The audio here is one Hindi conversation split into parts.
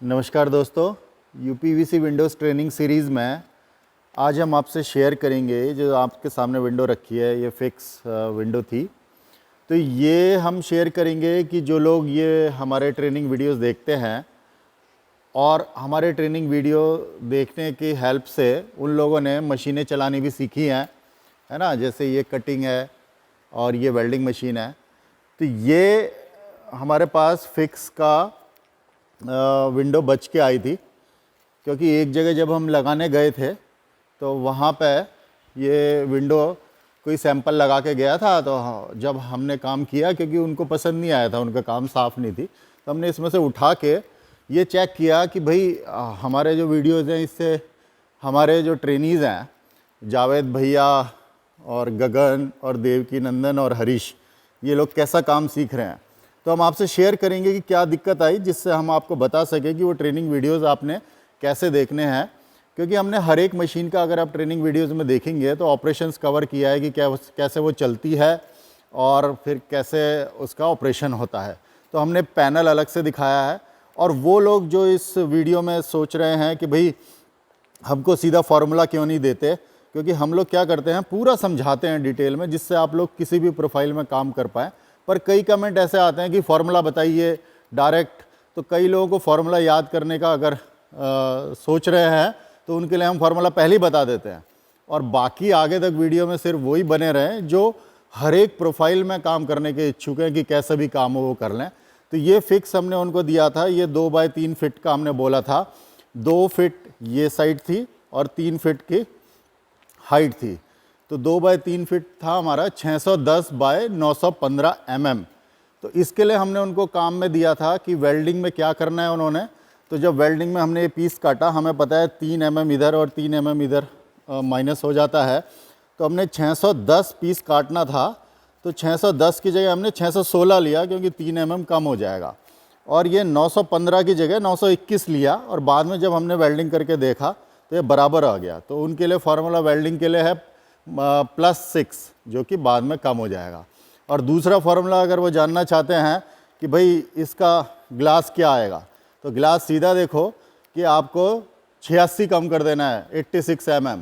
नमस्कार दोस्तों, यूपीवीसी विंडोज़ ट्रेनिंग सीरीज़ में आज हम आपसे शेयर करेंगे। जो आपके सामने विंडो रखी है, ये फिक्स विंडो थी। तो ये हम शेयर करेंगे कि जो लोग ये हमारे ट्रेनिंग वीडियोस देखते हैं और हमारे ट्रेनिंग वीडियो देखने की हेल्प से उन लोगों ने मशीनें चलानी भी सीखी हैं, है ना। जैसे ये कटिंग है और ये वेल्डिंग मशीन है। तो ये हमारे पास फिक्स का विंडो बच के आई थी, क्योंकि एक जगह जब हम लगाने गए थे तो वहाँ पे ये विंडो कोई सैंपल लगा के गया था। तो जब हमने काम किया, क्योंकि उनको पसंद नहीं आया था, उनका काम साफ़ नहीं थी, तो हमने इसमें से उठा के ये चेक किया कि भाई हमारे जो वीडियोज़ हैं इससे हमारे जो ट्रेनीज़ हैं, जावेद भैया और गगन और देवकी नंदन और हरीश, ये लोग कैसा काम सीख रहे हैं। तो हम आपसे शेयर करेंगे कि क्या दिक्कत आई, जिससे हम आपको बता सकें कि वो ट्रेनिंग वीडियोज़ आपने कैसे देखने हैं। क्योंकि हमने हर एक मशीन का, अगर आप ट्रेनिंग वीडियोज़ में देखेंगे तो ऑपरेशंस कवर किया है कि कैसे वो चलती है और फिर कैसे उसका ऑपरेशन होता है। तो हमने पैनल अलग से दिखाया है। और वो लोग जो इस वीडियो में सोच रहे हैं कि भाई हमको सीधा फार्मूला क्यों नहीं देते, क्योंकि हम लोग क्या करते हैं, पूरा समझाते हैं डिटेल में, जिससे आप लोग किसी भी प्रोफाइल में काम कर पाएँ। पर कई कमेंट ऐसे आते हैं कि फार्मूला बताइए डायरेक्ट। तो कई लोगों को फार्मूला याद करने का अगर सोच रहे हैं तो उनके लिए हम फार्मूला पहले ही बता देते हैं, और बाकी आगे तक वीडियो में सिर्फ वही बने रहें जो हर एक प्रोफाइल में काम करने के इच्छुक हैं कि कैसे भी काम हो वो कर लें। तो ये फिक्स हमने उनको दिया था। ये 2 बाय 3 फिट का हमने बोला था। 2 फिट ये साइड थी और 3 फिट की हाइट थी। तो 2 बाय 3 फिट था हमारा 610 बाय 915 mm। तो इसके लिए हमने उनको काम में दिया था कि वेल्डिंग में क्या करना है उन्होंने। तो जब वेल्डिंग में हमने ये पीस काटा, हमें पता है 3 mm इधर और 3 mm इधर माइनस हो जाता है। तो हमने 610 पीस काटना था, तो 610 की जगह हमने 616 लिया, क्योंकि 3 mm कम हो जाएगा। और ये 915 की जगह 921 लिया, और बाद में जब हमने वेल्डिंग करके देखा तो ये बराबर आ गया। तो उनके लिए फार्मूला वेल्डिंग के लिए है +6, जो कि बाद में कम हो जाएगा। और दूसरा फार्मूला अगर वो जानना चाहते हैं कि भाई इसका ग्लास क्या आएगा, तो ग्लास सीधा देखो कि आपको 86 कम कर देना है, 86 mm।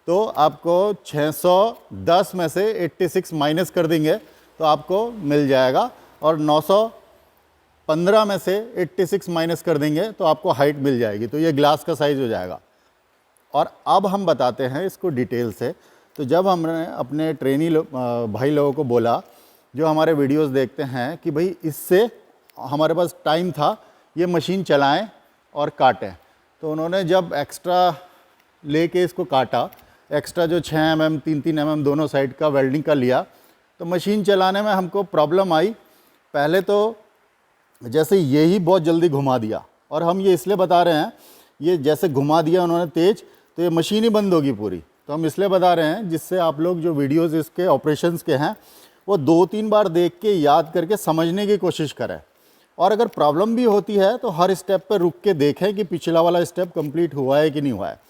तो आपको 610 में से 86 माइनस कर देंगे तो आपको मिल जाएगा, और 915 में से 86 माइनस कर देंगे तो आपको हाइट मिल जाएगी। तो ये ग्लास का साइज़ हो जाएगा। और अब हम बताते हैं इसको डिटेल से। तो जब हमने अपने ट्रेनी भाई लोगों को बोला, जो हमारे वीडियोस देखते हैं, कि भाई इससे हमारे पास टाइम था, ये मशीन चलाएं और काटें। तो उन्होंने जब एक्स्ट्रा लेके इसको काटा, एक्स्ट्रा जो 6 mm 3-3 mm दोनों साइड का वेल्डिंग का लिया, तो मशीन चलाने में हमको प्रॉब्लम आई। पहले तो जैसे यही बहुत जल्दी घुमा दिया, और हम ये इसलिए बता रहे हैं, ये जैसे घुमा दिया उन्होंने तेज़, तो ये मशीन ही बंद होगी पूरी। तो हम इसलिए बता रहे हैं जिससे आप लोग जो वीडियोस इसके ऑपरेशंस के हैं वो 2-3 बार देख के याद करके समझने की कोशिश करें। और अगर प्रॉब्लम भी होती है तो हर स्टेप पर रुक के देखें कि पिछला वाला स्टेप कंप्लीट हुआ है कि नहीं हुआ है।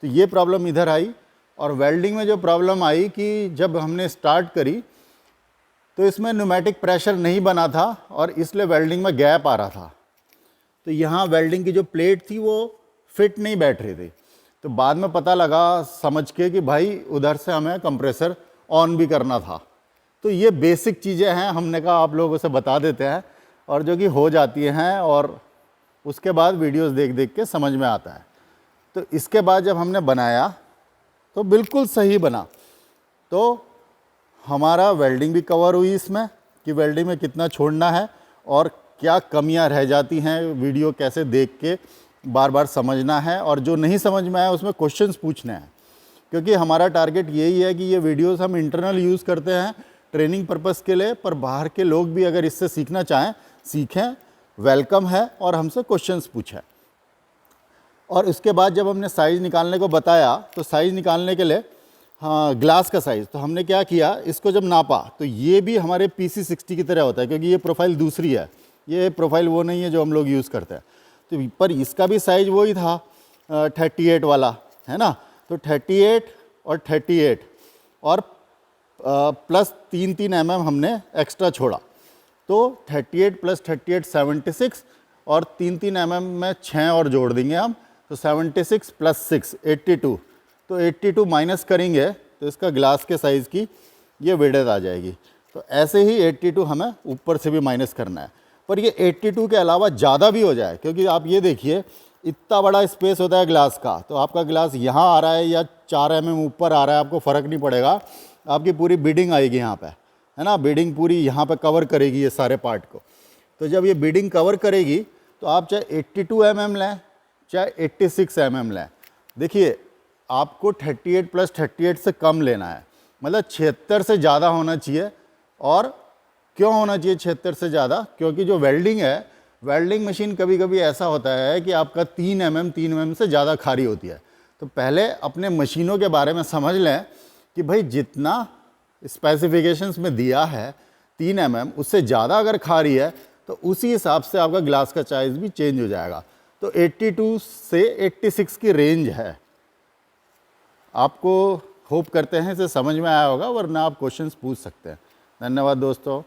तो ये प्रॉब्लम इधर आई। और वेल्डिंग में जो प्रॉब्लम आई कि जब हमने स्टार्ट करी तो इसमें न्यूमेटिक प्रेशर नहीं बना था, और इसलिए वेल्डिंग में गैप आ रहा था। तो यहाँ वेल्डिंग की जो प्लेट थी वो फिट नहीं बैठ रही थी। तो बाद में पता लगा समझ के कि भाई उधर से हमें कंप्रेसर ऑन भी करना था। तो ये बेसिक चीज़ें हैं, हमने कहा आप लोगों से बता देते हैं, और जो कि हो जाती हैं, और उसके बाद वीडियोस देख देख के समझ में आता है। तो इसके बाद जब हमने बनाया तो बिल्कुल सही बना। तो हमारा वेल्डिंग भी कवर हुई इसमें, कि वेल्डिंग में कितना छोड़ना है और क्या कमियां रह जाती हैं, वीडियो कैसे देख के बार बार समझना है, और जो नहीं समझ में आया उसमें क्वेश्चंस पूछने हैं। क्योंकि हमारा टारगेट यही है कि ये वीडियोस हम इंटरनल यूज़ करते हैं ट्रेनिंग पर्पस के लिए, पर बाहर के लोग भी अगर इससे सीखना चाहें सीखें, वेलकम है, और हमसे क्वेश्चंस पूछें। और उसके बाद जब हमने साइज़ निकालने को बताया, तो साइज़ निकालने के लिए, हाँ, ग्लास का साइज़, तो हमने क्या किया, इसको जब नापा तो ये भी हमारे PC60 की तरह होता है, क्योंकि ये प्रोफाइल दूसरी है, ये प्रोफाइल वो नहीं है जो हम लोग यूज़ करते हैं। तो पर इसका भी साइज़ वही था 38 वाला, है ना। तो 38 और 38 और प्लस 3-3 mm हमने एक्स्ट्रा छोड़ा। तो 38 + 38 76, और 3-3 mm में 6 और जोड़ देंगे हम, तो 76 + 6 82। तो 82 माइनस करेंगे तो इसका ग्लास के साइज़ की ये विड्थ आ जाएगी। तो ऐसे ही 82 हमें ऊपर से भी माइनस करना है। पर ये 82 के अलावा ज़्यादा भी हो जाए, क्योंकि आप ये देखिए इतना बड़ा स्पेस होता है ग्लास का, तो आपका ग्लास यहाँ आ रहा है या 4 mm ऊपर आ रहा है, आपको फ़र्क नहीं पड़ेगा। आपकी पूरी बीडिंग आएगी यहाँ पे, है ना, बीडिंग पूरी यहाँ पे कवर करेगी ये सारे पार्ट को। तो जब ये बीडिंग कवर करेगी तो आप चाहे 82 mm लें चाहे 86 mm लें, देखिए आपको 38 + 38 से कम लेना है, मतलब 76 से ज़्यादा होना चाहिए। और क्यों होना चाहिए 76 से ज़्यादा? क्योंकि जो वेल्डिंग है, वेल्डिंग मशीन कभी कभी ऐसा होता है कि आपका 3 mm से ज़्यादा खारी होती है। तो पहले अपने मशीनों के बारे में समझ लें कि भाई जितना स्पेसिफिकेशंस में दिया है 3 mm, उससे ज़्यादा अगर खारी है तो उसी हिसाब से आपका ग्लास का साइज़ भी चेंज हो जाएगा। तो 82 से 86 की रेंज है। आपको होप करते हैं इसे समझ में आया होगा, वरना आप क्वेश्चंस पूछ सकते हैं। धन्यवाद दोस्तों।